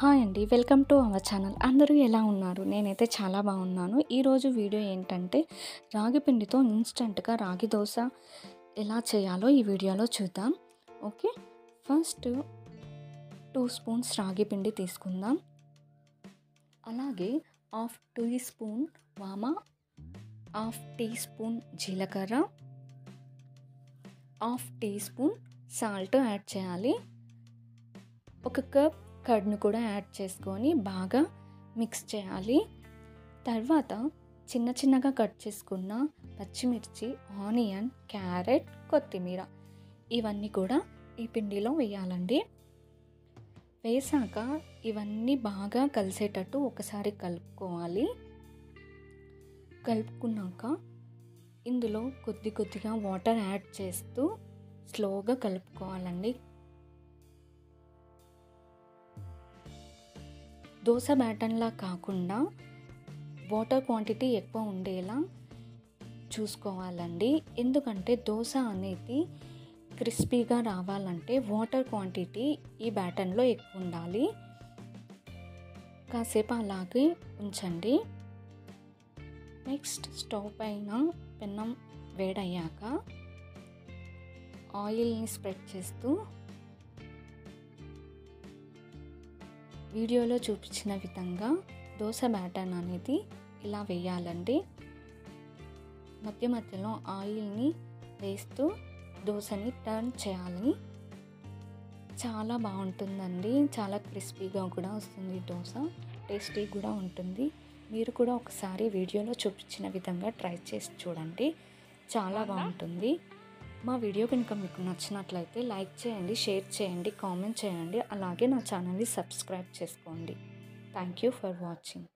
Hi అండి. Welcome to our channel. అందరూ ఎలా ఉన్నారు? నేనైతే చాలా బాగున్నాను. ఈరోజు వీడియో ఏంటంటే రాగి పిండితో ఇన్స్టంట్‌గా రాగి దోస ఎలా చేయాలో ఈ వీడియోలో చూద్దాం. ఓకే. ఫస్ట్ 2 స్పూన్స్ రాగి పిండి తీసుకుందాం. అలాగే హాఫ్ టీ స్పూన్ వామ, హాఫ్ టీ స్పూన్ జీలకర్ర, half teaspoon salt add చేయాలి. ఒక కప్ కర్డ్‌ను కూడా యాడ్ చేసుకొని బాగా మిక్స్ చేయాలి. తర్వాత చిన్న చిన్నగా కట్ చేసుకున్న పచ్చిమిర్చి, ఆనియన్, క్యారెట్, కొత్తిమీర ఇవన్నీ కూడా ఈ పిండిలో వేయాలండి. వేసాక ఇవన్నీ బాగా కలిసేటట్టు ఒకసారి కలుపుకోవాలి. కలుపుకున్నాక ఇందులో కొద్దిగా వాటర్ యాడ్ చేస్తూ స్లోగా కలుపుకోవాలండి. దోస బ్యాటర్‌లా కాకుండా వాటర్ క్వాంటిటీ ఎక్కువ ఉండేలా చూసుకోవాలండి. ఎందుకంటే దోస అనేది క్రిస్పీగా రావాలంటే వాటర్ క్వాంటిటీ ఈ బ్యాటర్‌లో ఎక్కువ ఉండాలి. కాసేపు అలాగే ఉంచండి. నెక్స్ట్ స్టవ్ పైన పెనం వేడయ్యాక ఆయిల్‌ని స్ప్రెడ్ చేస్తూ వీడియోలో చూపించిన విధంగా దోస బ్యాటర్ అనేది ఇలా వేయాలండి. మధ్య మధ్యలో ఆయిల్ని వేస్తూ దోసని టర్న్ చేయాలి. చాలా బాగుంటుందండి. చాలా క్రిస్పీగా కూడా వస్తుంది దోస. టేస్టీ కూడా ఉంటుంది. మీరు కూడా ఒకసారి వీడియోలో చూపించిన విధంగా ట్రై చేసి చూడండి. చాలా బాగుంటుంది. మా వీడియో కనుక మీకు నచ్చినట్లయితే లైక్ చేయండి, షేర్ చేయండి, కామెంట్ చేయండి. అలాగే నా ఛానల్ని సబ్స్క్రైబ్ చేసుకోండి. Thank you for watching.